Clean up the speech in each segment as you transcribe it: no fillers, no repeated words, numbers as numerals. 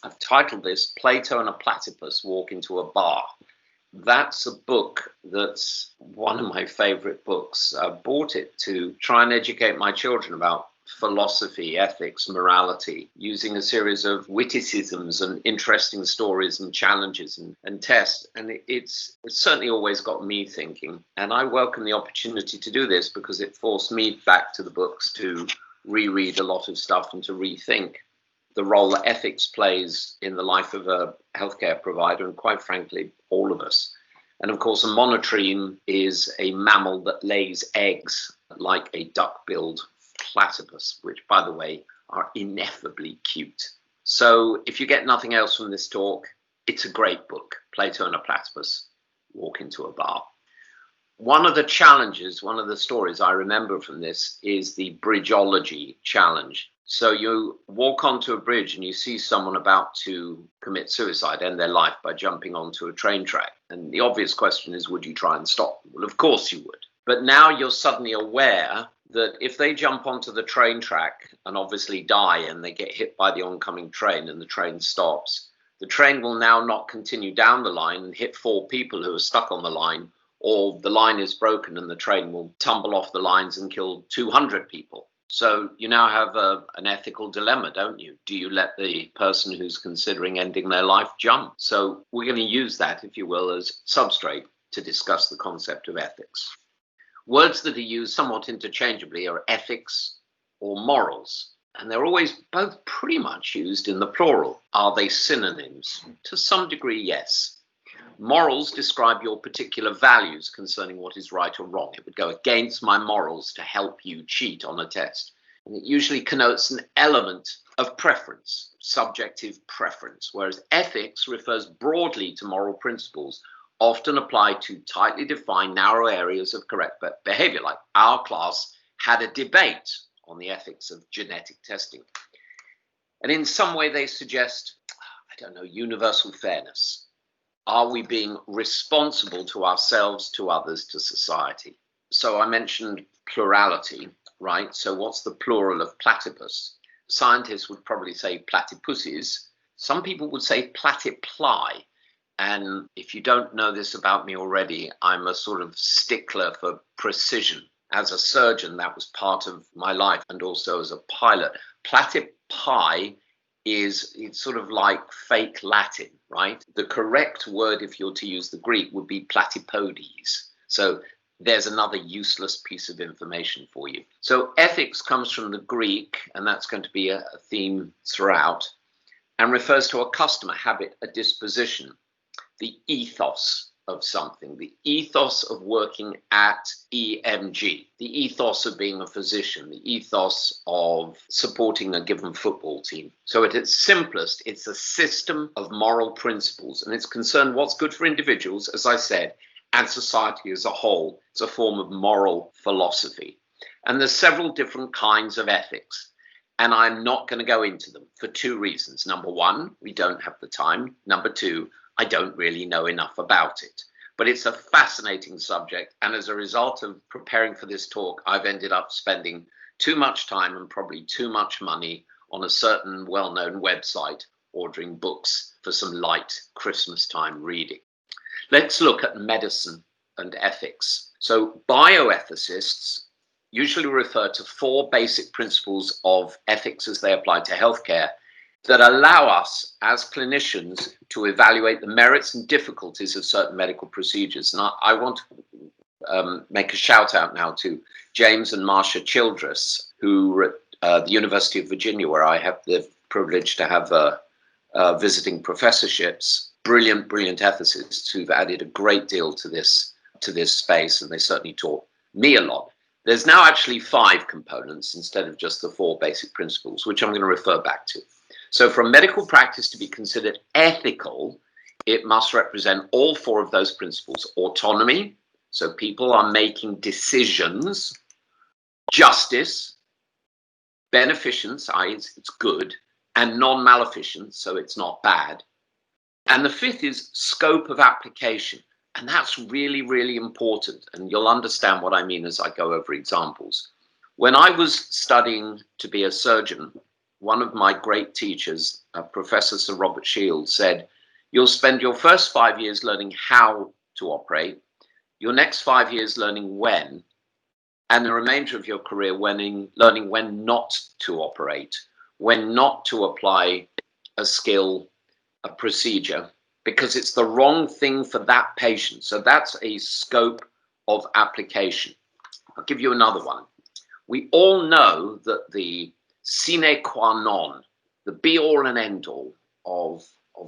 I've titled this Plato and a Platypus Walk into a Bar. That's a book that's one of my favorite books. I bought it to try and educate my children about philosophy, ethics, morality, using a series of witticisms and interesting stories and challenges and tests. And it's certainly always got me thinking. And I welcome the opportunity to do this because it forced me back to the books to reread a lot of stuff and to rethink the role that ethics plays in the life of a healthcare provider and, quite frankly, all of us. And of course, a monotreme is a mammal that lays eggs like a duck-billed platypus, which, by the way, are ineffably cute. So if you get nothing else from this talk, it's a great book, Plato and a Platypus Walk into a Bar. One of the challenges, one of the stories I remember from this is the bridgeology challenge. So you walk onto a bridge and you see someone about to commit suicide, end their life by jumping onto a train track. And the obvious question is, would you try and stop them? Well, of course you would. But now you're suddenly aware that if they jump onto the train track and obviously die and they get hit by the oncoming train and the train stops, the train will now not continue down the line and hit 4 people who are stuck on the line, or the line is broken and the train will tumble off the lines and kill 200 people. So you now have an ethical dilemma, don't you? Do you let the person who's considering ending their life jump? So we're going to use that, if you will, as substrate to discuss the concept of ethics. Words that are used somewhat interchangeably are ethics or morals, and they're always both pretty much used in the plural. Are they synonyms? To some degree, yes. Morals describe your particular values concerning what is right or wrong. It would go against my morals to help you cheat on a test. And it usually connotes an element of preference, subjective preference, whereas ethics refers broadly to moral principles, often applied to tightly defined narrow areas of correct behavior. Like our class had a debate on the ethics of genetic testing. And in some way they suggest, universal fairness. Are we being responsible to ourselves, to others, to society? So I mentioned plurality, right? So what's the plural of platypus? Scientists would probably say platypuses. Some people would say platypli. And if you don't know this about me already, I'm a sort of stickler for precision. As a surgeon, that was part of my life, and also as a pilot. Platypi it's sort of like fake Latin, right? The correct word, if you're to use the Greek, would be platypodes. So there's another useless piece of information for you. So ethics comes from the Greek, and that's going to be a theme throughout, and refers to a custom, a habit, a disposition, the ethos of something, the ethos of working at EMG, the ethos of being a physician, the ethos of supporting a given football team. So at its simplest, it's a system of moral principles, and it's concerned what's good for individuals, as I said, and society as a whole. It's a form of moral philosophy. And there's several different kinds of ethics, and I'm not going to go into them for 2 reasons. Number 1, we don't have the time. Number 2, I don't really know enough about it. But it's a fascinating subject, and as a result of preparing for this talk, I've ended up spending too much time and probably too much money on a certain well-known website ordering books for some light Christmas time reading. Let's look at medicine and ethics. So bioethicists usually refer to 4 basic principles of ethics as they apply to healthcare that allow us as clinicians to evaluate the merits and difficulties of certain medical procedures. And I want to make a shout out now to James and Marcia Childress, who were at the University of Virginia, where I have the privilege to have visiting professorships. Brilliant ethicists who've added a great deal to this space, and they certainly taught me a lot. There's now actually 5 components instead of just the 4 basic principles, which I'm going to refer back to. So for a medical practice to be considered ethical, it must represent all 4 of those principles. Autonomy, so people are making decisions. Justice, beneficence, i.e. it's good, and non-maleficence, so it's not bad. And the 5th is scope of application. And that's really, really important. And you'll understand what I mean as I go over examples. When I was studying to be a surgeon, one of my great teachers, Professor Sir Robert Shields, said, you'll spend your first 5 years learning how to operate, your next 5 years learning when, and the remainder of your career learning when not to operate, when not to apply a skill, a procedure, because it's the wrong thing for that patient. So that's a scope of application. I'll give you another one. We all know that the sine qua non, the be-all and end-all of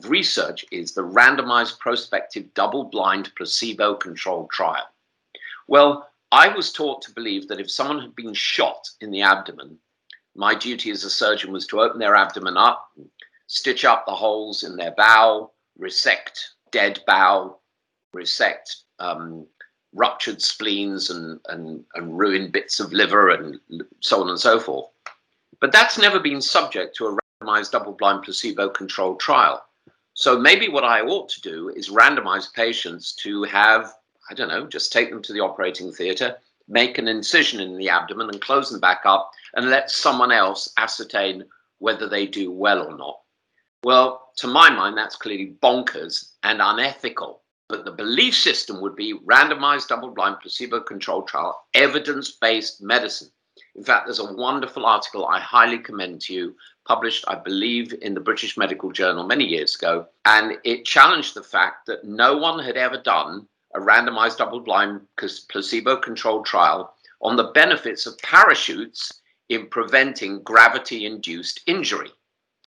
research is the randomized prospective double-blind placebo-controlled trial. Well, I was taught to believe that if someone had been shot in the abdomen, my duty as a surgeon was to open their abdomen up, stitch up the holes in their bowel, resect dead bowel, resect ruptured spleens and ruined bits of liver and so on and so forth. But that's never been subject to a randomized double-blind placebo-controlled trial. So maybe what I ought to do is randomize patients to have, I don't know, just take them to the operating theatre, make an incision in the abdomen and close them back up and let someone else ascertain whether they do well or not. Well, to my mind, that's clearly bonkers and unethical. But the belief system would be randomized, double-blind, placebo-controlled trial, evidence-based medicine. In fact, there's a wonderful article I highly commend to you, published, I believe, in the British Medical Journal many years ago. And it challenged the fact that no one had ever done a randomized, double-blind, placebo-controlled trial on the benefits of parachutes in preventing gravity-induced injury.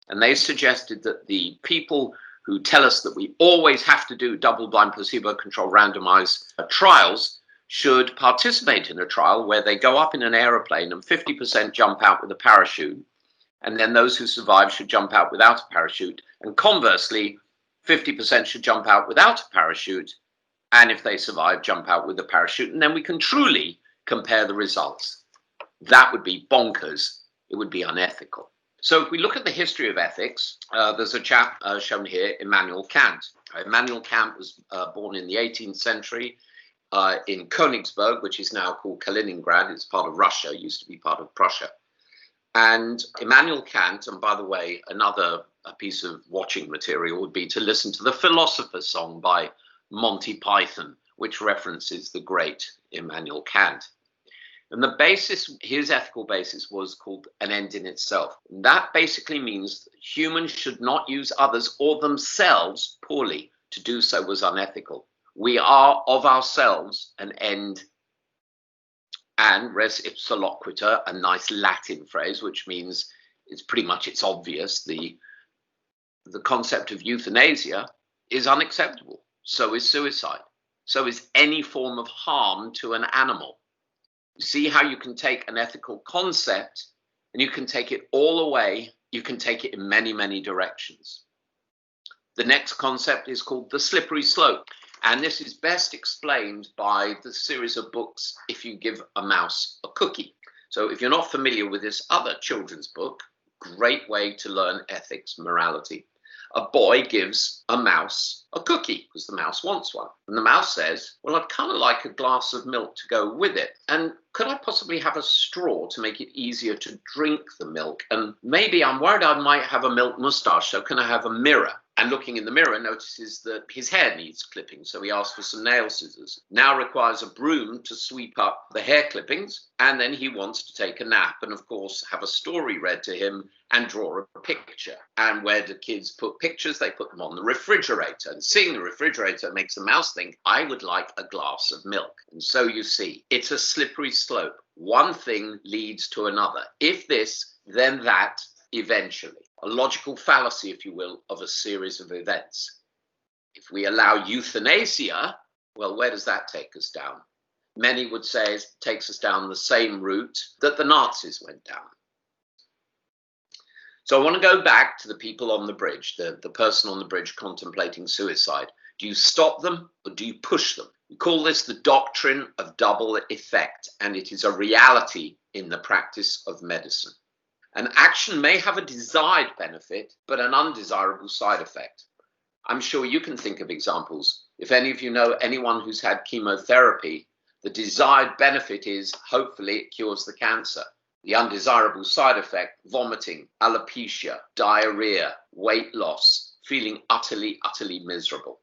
And they suggested that the people who tell us that we always have to do double-blind, placebo-controlled randomized trials should participate in a trial where they go up in an aeroplane and 50% jump out with a parachute. And then those who survive should jump out without a parachute. And conversely, 50% should jump out without a parachute. And if they survive, jump out with a parachute. And then we can truly compare the results. That would be bonkers. It would be unethical. So if we look at the history of ethics, there's a chap shown here, Immanuel Kant. Immanuel Kant was born in the 18th century in Königsberg, which is now called Kaliningrad. It's part of Russia, used to be part of Prussia. And Immanuel Kant, and by the way, another piece of watching material would be to listen to the Philosopher's Song by Monty Python, which references the great Immanuel Kant. And the basis, his ethical basis, was called an end in itself. And that basically means that humans should not use others or themselves poorly. To do so was unethical. We are of ourselves an end, and res ipsa loquitur, a nice Latin phrase, which means it's obvious. The concept of euthanasia is unacceptable. So is suicide. So is any form of harm to an animal. See how you can take an ethical concept and you can take it all away. You can take it in many, many directions. The next concept is called the slippery slope. And this is best explained by the series of books, If You Give a Mouse a Cookie. So if you're not familiar with this other children's book, great way to learn ethics, morality. A boy gives a mouse a cookie because the mouse wants one. And the mouse says, well, I'd kind of like a glass of milk to go with it. And could I possibly have a straw to make it easier to drink the milk? And maybe I'm worried I might have a milk mustache, so can I have a mirror? And looking in the mirror, notices that his hair needs clipping, so he asks for some nail scissors. Now requires a broom to sweep up the hair clippings, and then he wants to take a nap and, of course, have a story read to him and draw a picture. And where do kids put pictures? They put them on the refrigerator. And seeing the refrigerator makes the mouse think, I would like a glass of milk. And so you see, it's a slippery slope. One thing leads to another. If this, then that, eventually. A logical fallacy, if you will, of a series of events. If we allow euthanasia, well, where does that take us down? Many would say it takes us down the same route that the Nazis went down. So I want to go back to the people on the bridge, the person on the bridge contemplating suicide. Do you stop them or do you push them? We call this the doctrine of double effect, and it is a reality in the practice of medicine. An action may have a desired benefit, but an undesirable side effect. I'm sure you can think of examples. If any of you know anyone who's had chemotherapy, the desired benefit is hopefully it cures the cancer. The undesirable side effect: vomiting, alopecia, diarrhea, weight loss, feeling utterly, utterly miserable.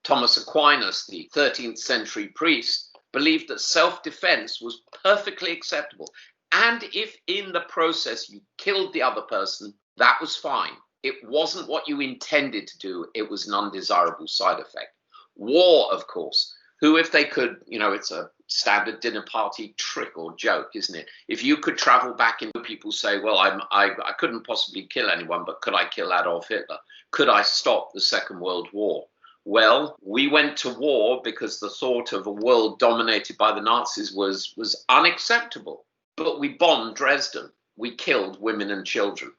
Thomas Aquinas, the 13th century priest, believed that self-defense was perfectly acceptable. And if in the process you killed the other person, that was fine. It wasn't what you intended to do. It was an undesirable side effect. War, of course, who, if they could, it's a standard dinner party trick or joke, isn't it? If you could travel back in, people say, well, I couldn't possibly kill anyone, but could I kill Adolf Hitler? Could I stop the Second World War? Well, we went to war because the thought of a world dominated by the Nazis was unacceptable. But we bombed Dresden. We killed women and children.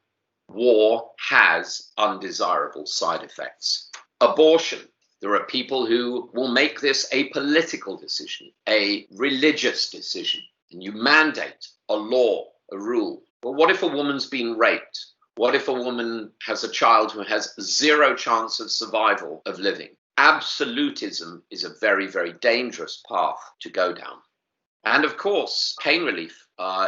War has undesirable side effects. Abortion. There are people who will make this a political decision, a religious decision, and you mandate a law, a rule. But what if a woman's been raped? What if a woman has a child who has zero chance of survival, of living? Absolutism is a very, very dangerous path to go down. And of course, pain relief.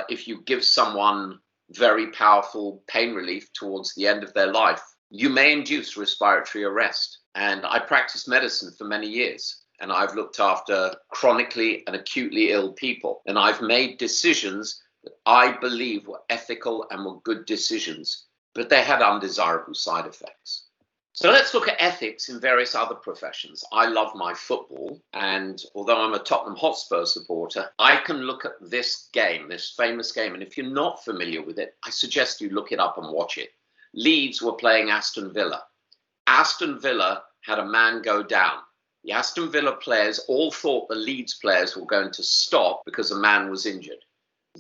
If you give someone very powerful pain relief towards the end of their life, you may induce respiratory arrest. And I practiced medicine for many years, and I've looked after chronically and acutely ill people. And I've made decisions that I believe were ethical and were good decisions, but they had undesirable side effects. So let's look at ethics in various other professions. I love my football, and although I'm a Tottenham Hotspur supporter, I can look at this game, this famous game, and if you're not familiar with it, I suggest you look it up and watch it. Leeds were playing Aston Villa. Aston Villa had a man go down. The Aston Villa players all thought the Leeds players were going to stop because a man was injured.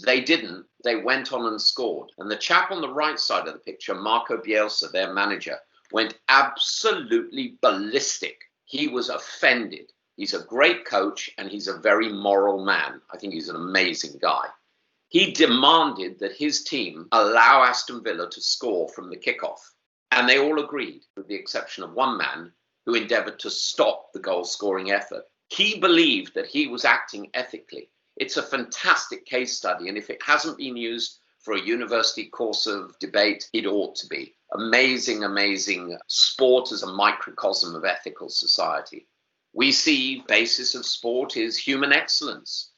They didn't. They went on and scored. And the chap on the right side of the picture, Marco Bielsa, their manager, went absolutely ballistic. He was offended. He's a great coach and he's a very moral man. I think he's an amazing guy. He demanded that his team allow Aston Villa to score from the kickoff. And they all agreed, with the exception of one man who endeavoured to stop the goal-scoring effort. He believed that he was acting ethically. It's a fantastic case study, and if it hasn't been used for a university course of debate, it ought to be. Amazing, amazing sport as a microcosm of ethical society. We see basis of sport is human excellence.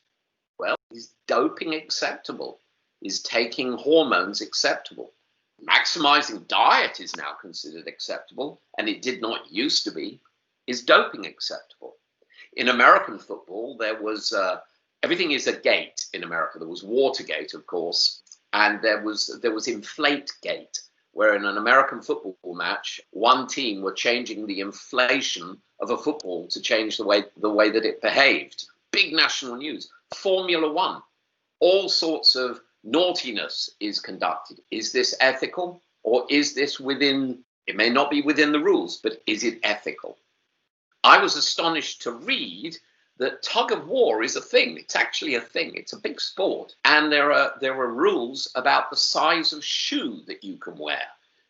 Well, is doping acceptable? Is taking hormones acceptable? Maximizing diet is now considered acceptable, and it did not used to be. Is doping acceptable? In American football, there was, everything is a gate in America. There was Watergate, of course, and there was Inflategate, where in an American football match, one team were changing the inflation of a football to change the way that it behaved. Big national news. Formula One. All sorts of naughtiness is conducted. Is this ethical, or is this within, it may not be within the rules, but is it ethical? I was astonished to read that tug of war is a thing. It's actually a thing. It's a big sport. And there are rules about the size of shoe that you can wear.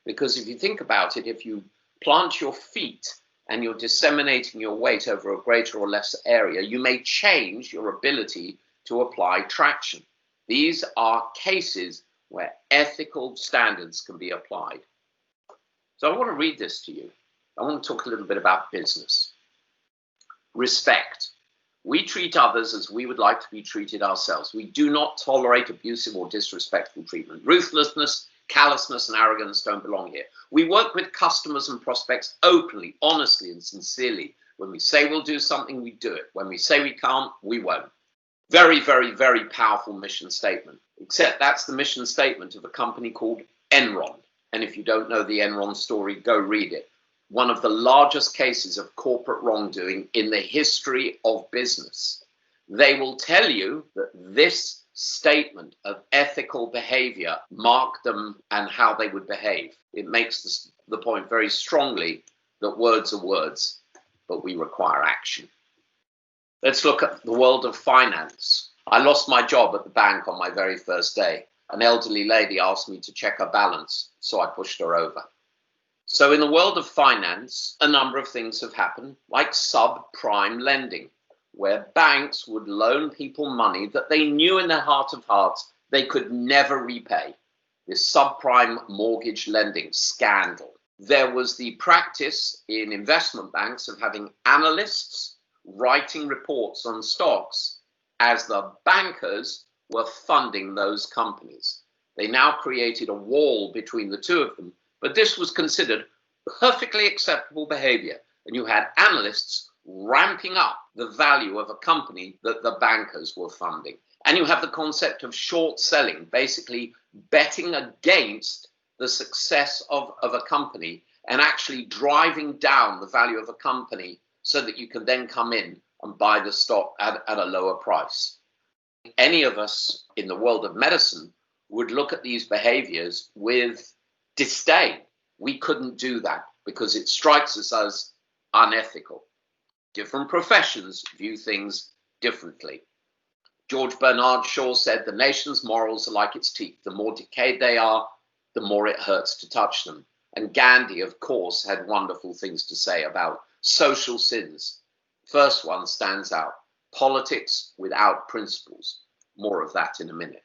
Because if you think about it, if you plant your feet and you're disseminating your weight over a greater or less area, you may change your ability to apply traction. These are cases where ethical standards can be applied. So I want to read this to you. I want to talk a little bit about business. Respect. We treat others as we would like to be treated ourselves. We do not tolerate abusive or disrespectful treatment. Ruthlessness, callousness, and arrogance don't belong here. We work with customers and prospects openly, honestly, and sincerely. When we say we'll do something, we do it. When we say we can't, we won't. Very, very, very powerful mission statement. Except that's the mission statement of a company called Enron. And if you don't know the Enron story, go read it. One of the largest cases of corporate wrongdoing in the history of business. They will tell you that this statement of ethical behavior marked them and how they would behave. It makes the point very strongly that words are words, but we require action. Let's look at the world of finance. I lost my job at the bank on my very first day. An elderly lady asked me to check her balance, so I pushed her over. So in the world of finance, a number of things have happened, like subprime lending, where banks would loan people money that they knew in their heart of hearts they could never repay. This subprime mortgage lending scandal. There was the practice in investment banks of having analysts writing reports on stocks as the bankers were funding those companies. They now created a wall between the two of them, but this was considered perfectly acceptable behavior. And you had analysts ramping up the value of a company that the bankers were funding. And you have the concept of short selling, basically betting against the success of a company and actually driving down the value of a company so that you can then come in and buy the stock at a lower price. Any of us in the world of medicine would look at these behaviors with disdain. We couldn't do that because it strikes us as unethical. Different professions view things differently. George Bernard Shaw said, the nation's morals are like its teeth. The more decayed they are, the more it hurts to touch them. And Gandhi, of course, had wonderful things to say about social sins. First one stands out, politics without principles. More of that in a minute.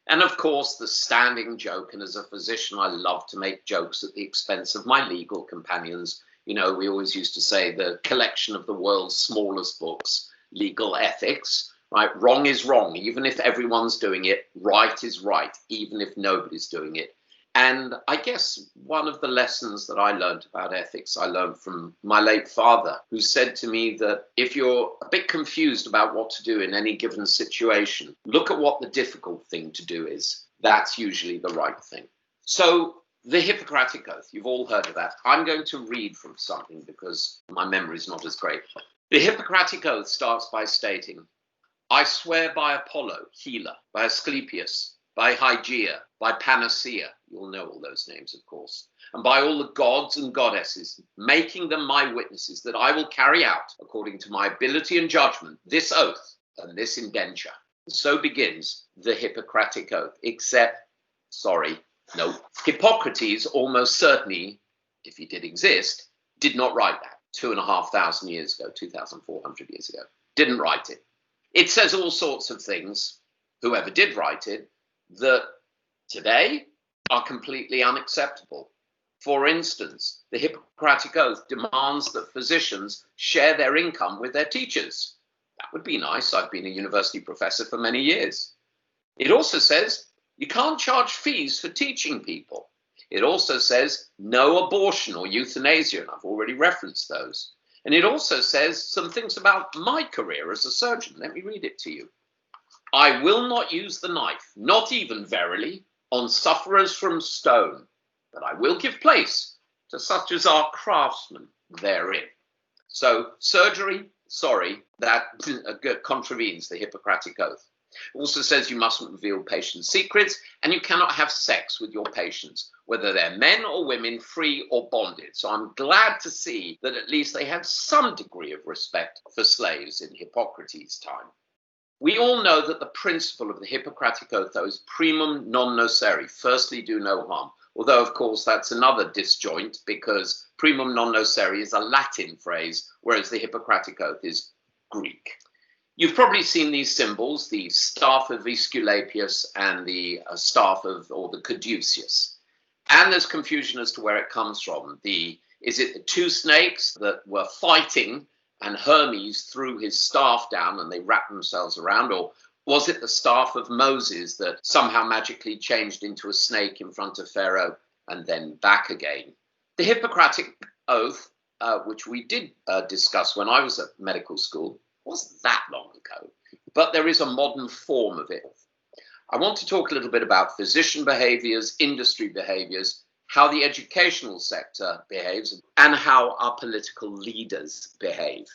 And of course, the standing joke, and as a physician, I love to make jokes at the expense of my legal companions. You know, we always used to say the collection of the world's smallest books, Legal Ethics, right? Wrong is wrong, even if everyone's doing it. Right is right, even if nobody's doing it. And I guess one of the lessons that I learned about ethics, I learned from my late father, who said to me that if you're a bit confused about what to do in any given situation, look at what the difficult thing to do is. That's usually the right thing. So the Hippocratic Oath, you've all heard of that. I'm going to read from something because my memory is not as great. The Hippocratic Oath starts by stating, I swear by Apollo, healer, by Asclepius, by Hygeia, by Panacea, you'll know all those names, of course, and by all the gods and goddesses, making them my witnesses, that I will carry out, according to my ability and judgment, this oath and this indenture. And so begins the Hippocratic Oath, except, Hippocrates almost certainly, if he did exist, did not write that 2,500 years ago, 2,400 years ago. Didn't write it. It says all sorts of things, whoever did write it, that today are completely unacceptable. For instance, the Hippocratic Oath demands that physicians share their income with their teachers. That would be nice. I've been a university professor for many years. It also says you can't charge fees for teaching people. It also says no abortion or euthanasia, and I've already referenced those. And it also says some things about my career as a surgeon. Let me read it to you. I will not use the knife, not even verily, on sufferers from stone, but I will give place to such as are craftsmen therein. So surgery, that contravenes the Hippocratic Oath. It also says you mustn't reveal patients' secrets, and you cannot have sex with your patients, whether they're men or women, free or bonded. So I'm glad to see that at least they had some degree of respect for slaves in Hippocrates' time. We all know that the principle of the Hippocratic Oath, though, is primum non nocere, firstly do no harm. Although, of course, that's another disjoint because primum non nocere is a Latin phrase, whereas the Hippocratic Oath is Greek. You've probably seen these symbols, the staff of Aesculapius and the staff of, or the caduceus. And there's confusion as to where it comes from. Is it the two snakes that were fighting and Hermes threw his staff down and they wrapped themselves around? Or was it the staff of Moses that somehow magically changed into a snake in front of Pharaoh and then back again? The Hippocratic Oath, which we did discuss when I was at medical school, wasn't that long ago, but there is a modern form of it. I want to talk a little bit about physician behaviors, industry behaviors, how the educational sector behaves, and how our political leaders behave.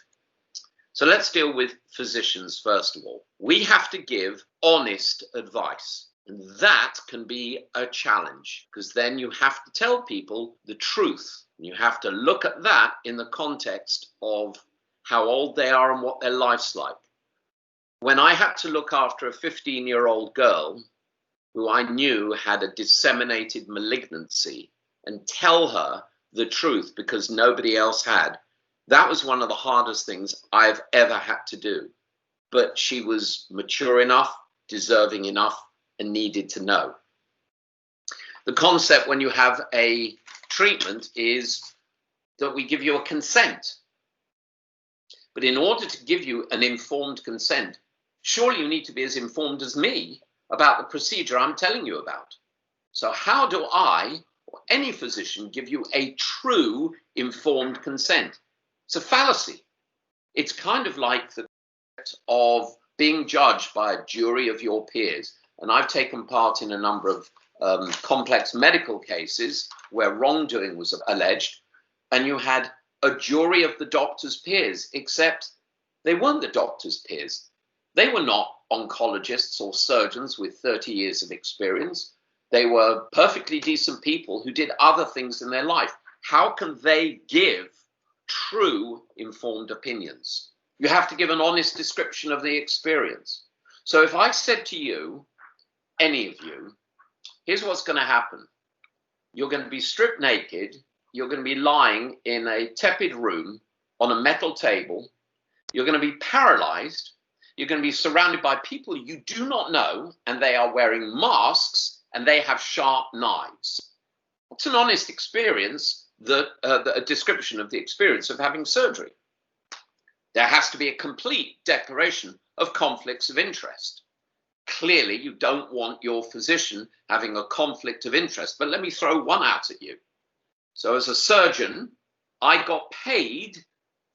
So let's deal with physicians first of all. We have to give honest advice, and that can be a challenge because then you have to tell people the truth. And you have to look at that in the context of how old they are and what their life's like. When I had to look after a 15-year-old girl who I knew had a disseminated malignancy and tell her the truth because nobody else had, that was one of the hardest things I've ever had to do. But she was mature enough, deserving enough, and needed to know. The concept when you have a treatment is that we give you a consent. But in order to give you an informed consent, surely you need to be as informed as me about the procedure I'm telling you about. So how do I, or any physician, give you a true informed consent? It's a fallacy. It's kind of like the concept of being judged by a jury of your peers. And I've taken part in a number of complex medical cases where wrongdoing was alleged, and you had a jury of the doctor's peers, except they weren't the doctor's peers. They were not oncologists or surgeons with 30 years of experience. They were perfectly decent people who did other things in their life. How can they give true informed opinions? You have to give an honest description of the experience. So if I said to you, any of you, here's what's going to happen. You're going to be stripped naked. You're going to be lying in a tepid room on a metal table. You're going to be paralyzed. You're going to be surrounded by people you do not know, and they are wearing masks and they have sharp knives. It's an honest experience, a description of the experience of having surgery. There has to be a complete declaration of conflicts of interest. Clearly, you don't want your physician having a conflict of interest, but let me throw one out at you. So as a surgeon, I got paid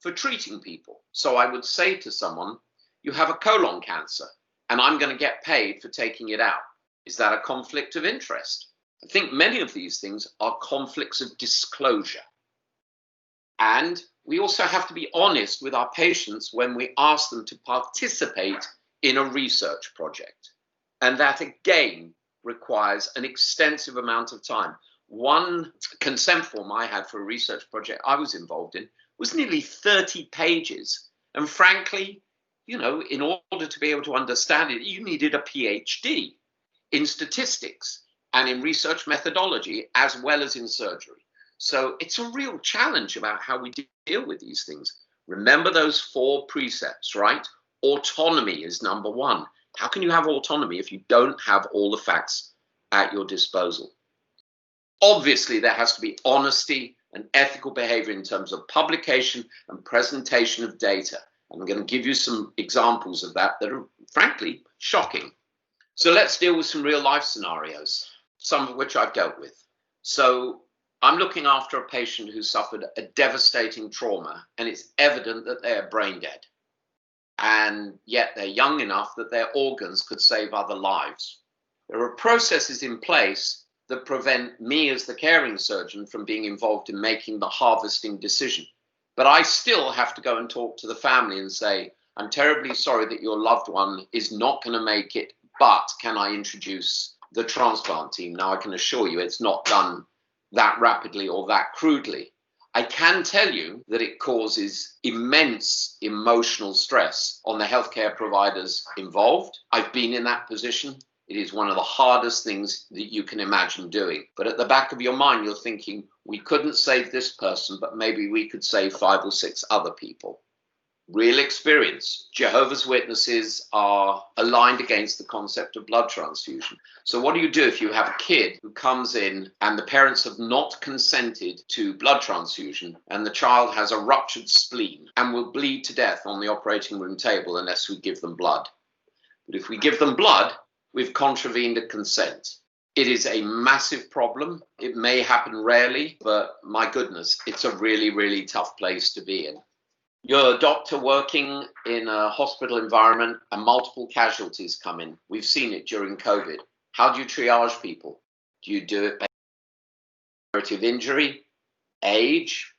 for treating people. So I would say to someone, you have a colon cancer, and I'm going to get paid for taking it out. Is that a conflict of interest? I think many of these things are conflicts of disclosure. And we also have to be honest with our patients when we ask them to participate in a research project. And that, again, requires an extensive amount of time. One consent form I had for a research project I was involved in was nearly 30 pages. And frankly, you know, in order to be able to understand it, you needed a PhD in statistics and in research methodology, as well as in surgery. So it's a real challenge about how we deal with these things. Remember those 4 precepts, right? Autonomy is number 1. How can you have autonomy if you don't have all the facts at your disposal? Obviously, there has to be honesty and ethical behavior in terms of publication and presentation of data. I'm going to give you some examples of that are, frankly, shocking. So let's deal with some real life scenarios, some of which I've dealt with. So I'm looking after a patient who suffered a devastating trauma, and it's evident that they are brain dead. And yet they're young enough that their organs could save other lives. There are processes in place that prevent me as the caring surgeon from being involved in making the harvesting decision. But I still have to go and talk to the family and say, I'm terribly sorry that your loved one is not going to make it, but can I introduce the transplant team? Now, I can assure you it's not done that rapidly or that crudely. I can tell you that it causes immense emotional stress on the healthcare providers involved. I've been in that position. It is one of the hardest things that you can imagine doing. But at the back of your mind, you're thinking, we couldn't save this person, but maybe we could save 5 or 6 other people. Real experience. Jehovah's Witnesses are aligned against the concept of blood transfusion. So what do you do if you have a kid who comes in and the parents have not consented to blood transfusion, and the child has a ruptured spleen and will bleed to death on the operating room table unless we give them blood? But if we give them blood, we've contravened a consent. It is a massive problem. It may happen rarely, but my goodness, it's a really, really tough place to be in. You're a doctor working in a hospital environment and multiple casualties come in. We've seen it during COVID. How do you triage people? Do you do it by severity of injury, age,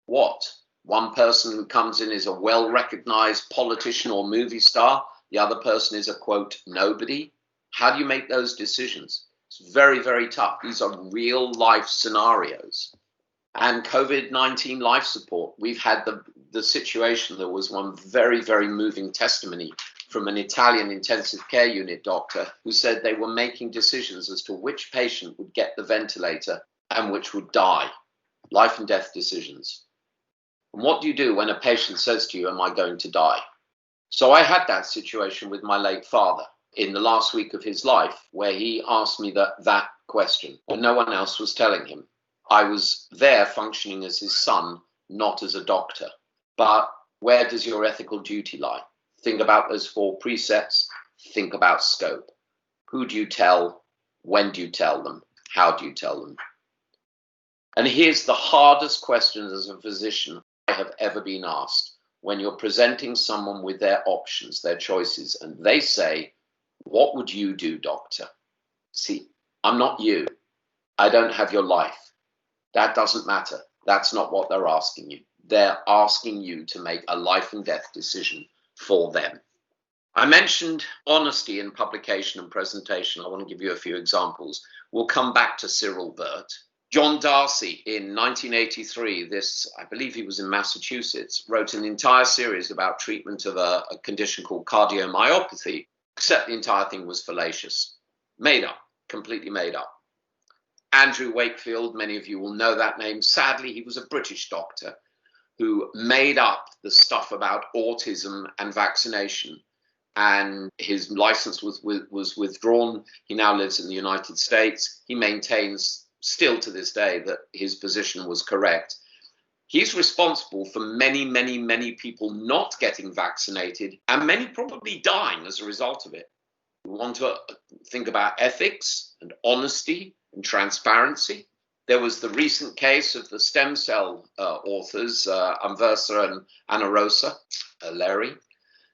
what? One person who comes in is a well-recognized politician or movie star. The other person is a, quote, nobody. How do you make those decisions? It's very, very tough. These are real life scenarios. And COVID-19 life support. We've had the situation. There was one very, very moving testimony from an Italian intensive care unit doctor who said they were making decisions as to which patient would get the ventilator and which would die. Life and death decisions. And what do you do when a patient says to you, am I going to die? So I had that situation with my late father. in the last week of his life where he asked me that question, and no one else was telling him. I was there functioning as his son, not as a doctor. But where does your ethical duty lie? Think about those 4 precepts. Think about scope. Who do you tell? When do you tell them? How do you tell them? And here's the hardest question as a physician I have ever been asked. When you're presenting someone with their options, their choices, and they say, "What would you do, doctor?" See, I'm not you. I don't have your life. That doesn't matter. That's not what they're asking you. They're asking you to make a life and death decision for them. I mentioned honesty in publication and presentation. I want to give you a few examples. We'll come back to Cyril Burt. John Darcy in 1983, I believe he was in Massachusetts, wrote an entire series about treatment of a condition called cardiomyopathy, except the entire thing was fallacious. Made up, completely made up. Andrew Wakefield, many of you will know that name. Sadly, he was a British doctor who made up the stuff about autism and vaccination, and his license was withdrawn. He now lives in the United States. He maintains still to this day that his position was correct. He's responsible for many, many, many people not getting vaccinated and many probably dying as a result of it. We want to think about ethics and honesty and transparency. There was the recent case of the stem cell authors, Anversa and Anarosa, Larry.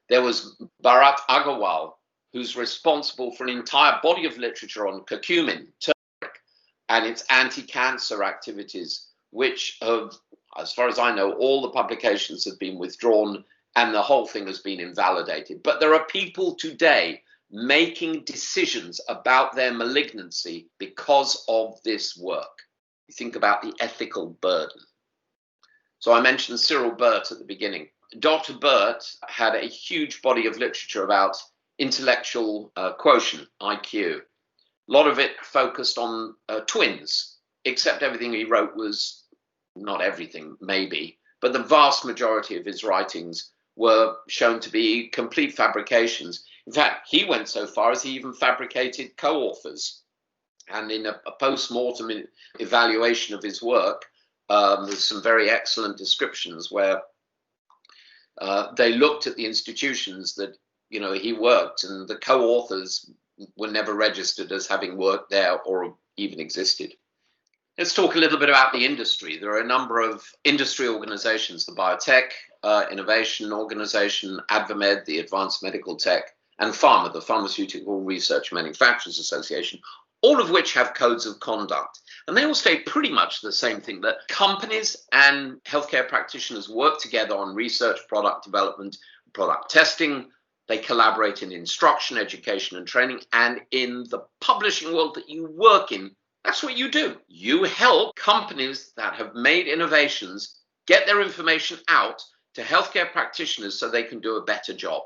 There was Bharat Agarwal, who's responsible for an entire body of literature on curcumin, turmeric, and its anti-cancer activities, which have, as far as I know, all the publications have been withdrawn and the whole thing has been invalidated. But there are people today making decisions about their malignancy because of this work. You think about the ethical burden. So I mentioned Cyril Burt at the beginning. Dr. Burt had a huge body of literature about intellectual quotient, IQ. A lot of it focused on twins, except everything he wrote was, not everything, maybe, but the vast majority of his writings were shown to be complete fabrications. In fact, he went so far as he even fabricated co-authors. And in a post-mortem evaluation of his work, there's some very excellent descriptions where they looked at the institutions that he worked, and the co-authors were never registered as having worked there or even existed. Let's talk a little bit about the industry. There are a number of industry organizations, the Biotech Innovation Organization, AdvaMed, the Advanced Medical Tech, and PhRMA, the Pharmaceutical Research Manufacturers Association, all of which have codes of conduct. And they all state pretty much the same thing, that companies and healthcare practitioners work together on research, product development, product testing. They collaborate in instruction, education, and training. And in the publishing world that you work in, that's what you do. You help companies that have made innovations get their information out to healthcare practitioners so they can do a better job.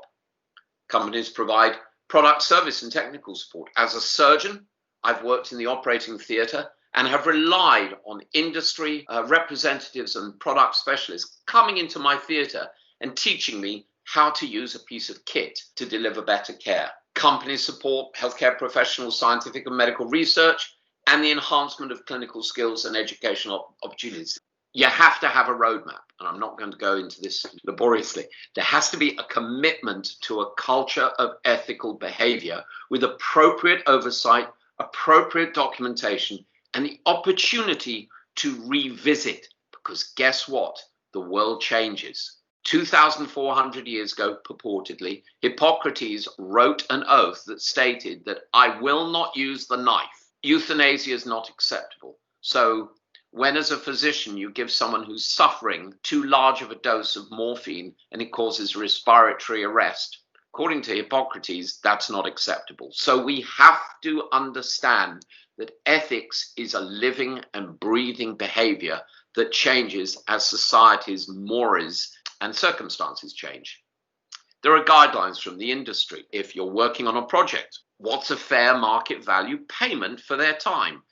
Companies provide product, service, and technical support. As a surgeon, I've worked in the operating theatre and have relied on industry representatives and product specialists coming into my theatre and teaching me how to use a piece of kit to deliver better care. Companies support healthcare professionals, scientific and medical research, and the enhancement of clinical skills and educational opportunities. You have to have a roadmap, and I'm not going to go into this laboriously. There has to be a commitment to a culture of ethical behavior with appropriate oversight, appropriate documentation, and the opportunity to revisit, because guess what? The world changes. 2,400 years ago, purportedly, Hippocrates wrote an oath that stated that I will not use the knife. Euthanasia is not acceptable. So when as a physician you give someone who's suffering too large of a dose of morphine and it causes respiratory arrest, according to Hippocrates, that's not acceptable. So we have to understand that ethics is a living and breathing behavior that changes as society's mores and circumstances change. There are guidelines from the industry. If you're working on a project, what's a fair market value payment for their time?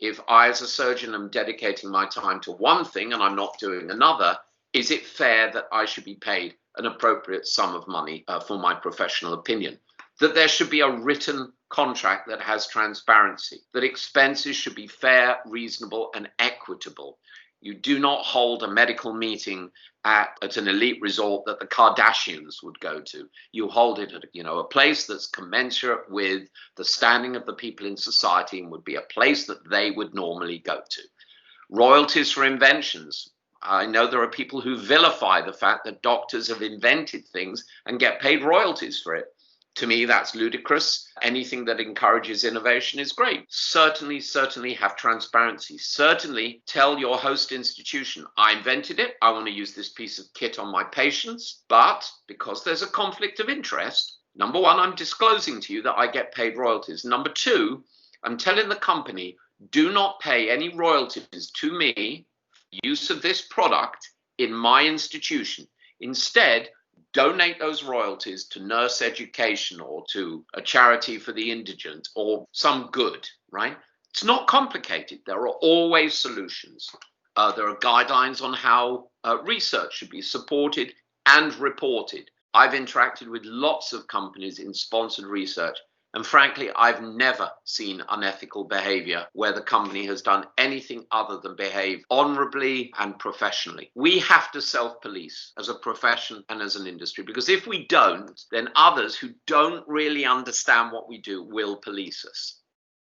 If I, as a surgeon, am dedicating my time to one thing and I'm not doing another, is it fair that I should be paid an appropriate sum of money for my professional opinion? that there should be a written contract that has transparency, that expenses should be fair, reasonable, and equitable. You do not hold a medical meeting at an elite resort that the Kardashians would go to. You hold it at a place that's commensurate with the standing of the people in society and would be a place that they would normally go to. Royalties for inventions. I know there are people who vilify the fact that doctors have invented things and get paid royalties for it. To me, that's ludicrous. Anything that encourages innovation is great. Certainly have transparency. Certainly tell your host institution, I invented it. I want to use this piece of kit on my patients. But because there's a conflict of interest, number one, I'm disclosing to you that I get paid royalties. Number two, I'm telling the company, do not pay any royalties to me for use of this product in my institution. Instead, donate those royalties to nurse education or to a charity for the indigent or some good, right? It's not complicated. There are always solutions. There are guidelines on how research should be supported and reported. I've interacted with lots of companies in sponsored research, and frankly, I've never seen unethical behavior where the company has done anything other than behave honorably and professionally. We have to self-police as a profession and as an industry, because if we don't, then others who don't really understand what we do will police us.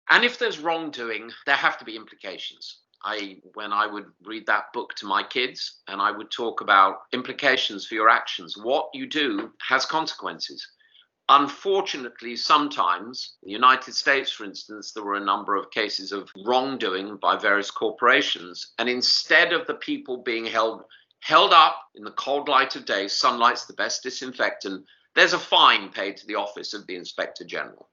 And if there's wrongdoing, there have to be implications. When I would read that book to my kids and I would talk about implications for your actions, what you do has consequences. Unfortunately, sometimes, in the United States, for instance, there were a number of cases of wrongdoing by various corporations. And instead of the people being held up in the cold light of day, sunlight's the best disinfectant, there's a fine paid to the office of the Inspector General.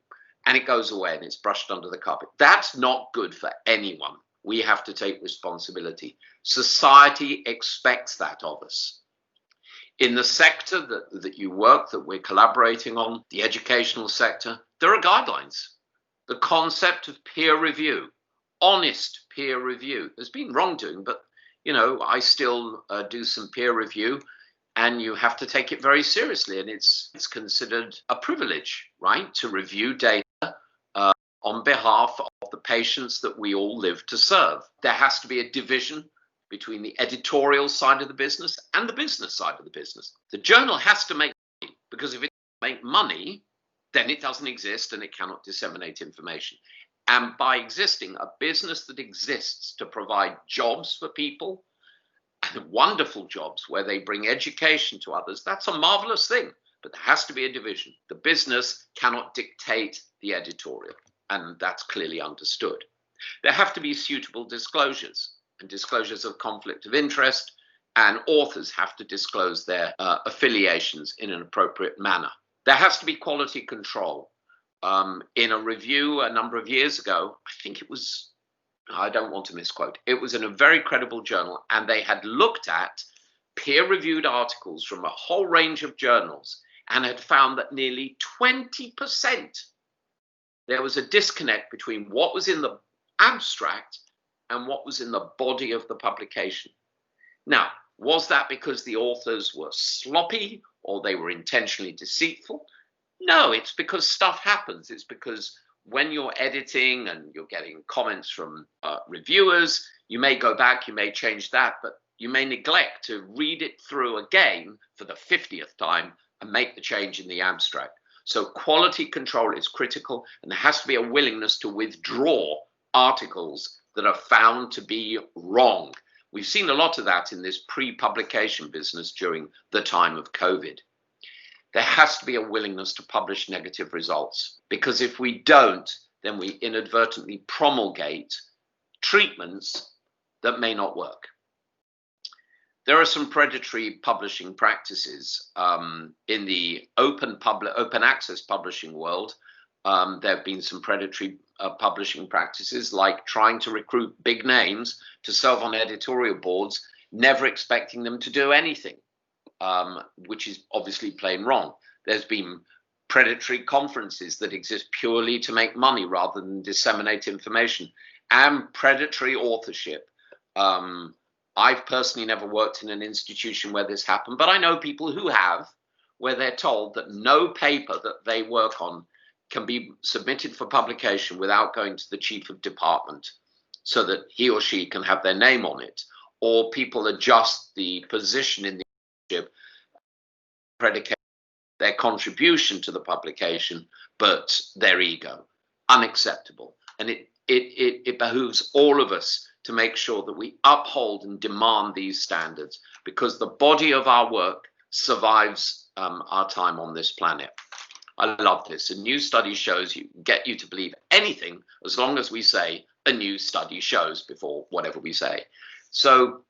And it goes away and it's brushed under the carpet. That's not good for anyone. We have to take responsibility. Society expects that of us. In the sector that you work, that we're collaborating on, the educational sector, there are guidelines. The concept of peer review, honest peer review. There's been wrongdoing, but, I still do some peer review, and you have to take it very seriously. And it's considered a privilege, right, to review data on behalf of the patients that we all live to serve. There has to be a division between the editorial side of the business and the business side of the business. The journal has to make money, because if it doesn't make money, then it doesn't exist and it cannot disseminate information. And by existing, a business that exists to provide jobs for people, and wonderful jobs where they bring education to others, that's a marvelous thing. But there has to be a division. The business cannot dictate the editorial, and that's clearly understood. There have to be suitable disclosures, and disclosures of conflict of interest, and authors have to disclose their affiliations in an appropriate manner. There has to be quality control. In a review a number of years ago, I think it was, I don't want to misquote, it was in a very credible journal, and they had looked at peer-reviewed articles from a whole range of journals and had found that nearly 20% there was a disconnect between what was in the abstract and what was in the body of the publication. Now, was that because the authors were sloppy or they were intentionally deceitful? No, it's because stuff happens. It's because when you're editing and you're getting comments from reviewers, you may go back, you may change that, but you may neglect to read it through again for the 50th time and make the change in the abstract. So quality control is critical, and there has to be a willingness to withdraw articles that are found to be wrong. We've seen a lot of that in this pre-publication business during the time of COVID. There has to be a willingness to publish negative results, because if we don't, then we inadvertently promulgate treatments that may not work. There are some predatory publishing practices in the open access publishing world. There have been some predatory publishing practices, like trying to recruit big names to serve on editorial boards, never expecting them to do anything, which is obviously plain wrong. There's been predatory conferences that exist purely to make money rather than disseminate information, and predatory authorship. I've personally never worked in an institution where this happened, but I know people who have, where they're told that no paper that they work on can be submitted for publication without going to the chief of department so that he or she can have their name on it, or people adjust the position in the authorship, predicate their contribution to the publication, but their ego. Unacceptable. And it behooves all of us to make sure that we uphold and demand these standards, because the body of our work survives our time on this planet. I love this. A new study shows you, get you to believe anything as long as we say a new study shows before whatever we say. So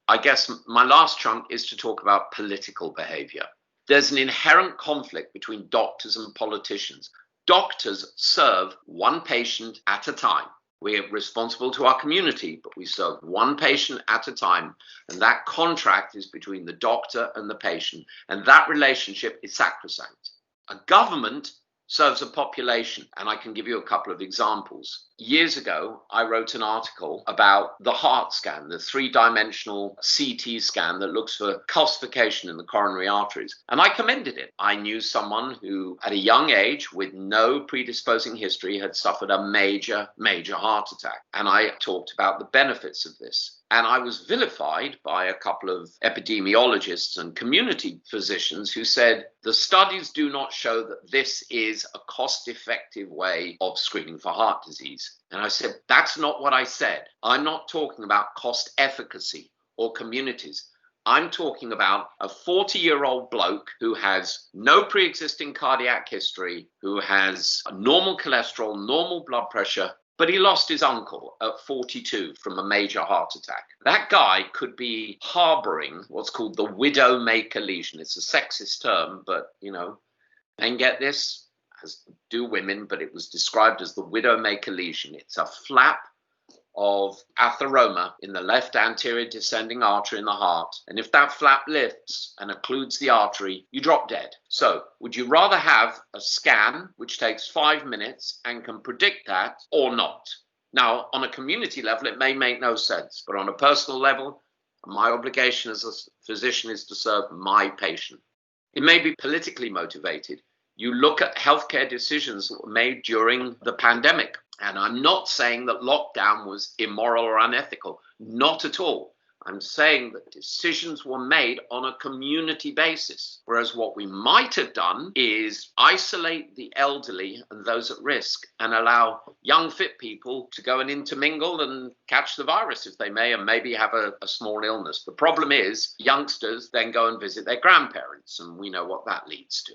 I guess my last chunk is to talk about political behavior. There's an inherent conflict between doctors and politicians. Doctors serve one patient at a time. We're responsible to our community, but we serve one patient at a time. And that contract is between the doctor and the patient. And that relationship is sacrosanct. A government serves a population, and I can give you a couple of examples. Years ago, I wrote an article about the heart scan, the three-dimensional CT scan that looks for calcification in the coronary arteries, and I commended it. I knew someone who, at a young age, with no predisposing history, had suffered a major heart attack, and I talked about the benefits of this. And I was vilified by a couple of epidemiologists and community physicians who said, the studies do not show that this is a cost-effective way of screening for heart disease. And I said, that's not what I said. I'm not talking about cost efficacy or communities. I'm talking about a 40-year-old bloke who has no pre-existing cardiac history, who has normal cholesterol, normal blood pressure, but he lost his uncle at 42 from a major heart attack. That guy could be harboring what's called the widowmaker lesion. It's a sexist term, but, men get this, as do women, but it was described as the widowmaker lesion. It's a flap of atheroma in the left anterior descending artery in the heart. And if that flap lifts and occludes the artery, you drop dead. So would you rather have a scan, which takes 5 minutes and can predict that, or not? Now, on a community level, it may make no sense, but on a personal level, my obligation as a physician is to serve my patient. It may be politically motivated. You look at healthcare decisions that were made during the pandemic. And I'm not saying that lockdown was immoral or unethical. Not at all. I'm saying that decisions were made on a community basis. Whereas what we might have done is isolate the elderly and those at risk and allow young, fit people to go and intermingle and catch the virus if they may, and maybe have a small illness. The problem is youngsters then go and visit their grandparents, and we know what that leads to.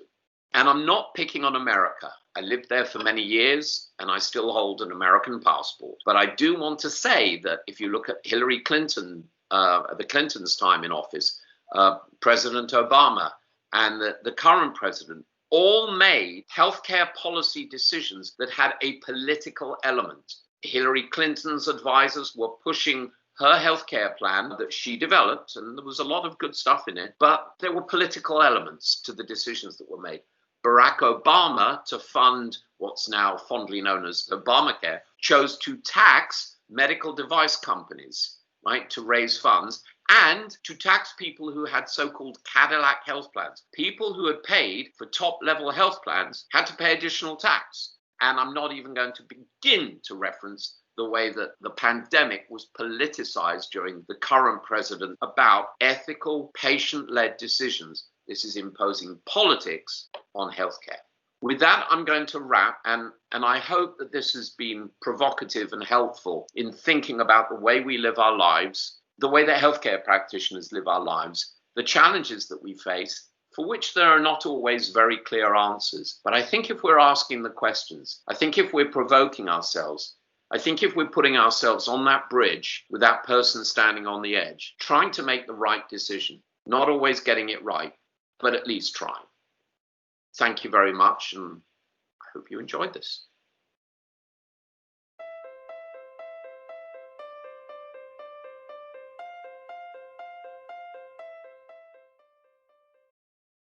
And I'm not picking on America. I lived there for many years and I still hold an American passport. But I do want to say that if you look at Hillary Clinton, the Clintons' time in office, President Obama and the current president, all made healthcare policy decisions that had a political element. Hillary Clinton's advisors were pushing her healthcare plan that she developed, and there was a lot of good stuff in it, but there were political elements to the decisions that were made. Barack Obama, to fund what's now fondly known as Obamacare, chose to tax medical device companies, right, to raise funds, and to tax people who had so-called Cadillac health plans. People who had paid for top-level health plans had to pay additional tax. And I'm not even going to begin to reference the way that the pandemic was politicized during the current president about ethical, patient-led decisions. This is imposing politics on healthcare. With that, I'm going to wrap, and I hope that this has been provocative and helpful in thinking about the way we live our lives, the way that healthcare practitioners live our lives, the challenges that we face, for which there are not always very clear answers. But I think if we're asking the questions, I think if we're provoking ourselves, I think if we're putting ourselves on that bridge with that person standing on the edge, trying to make the right decision, not always getting it right, but at least trying. Thank you very much, and I hope you enjoyed this.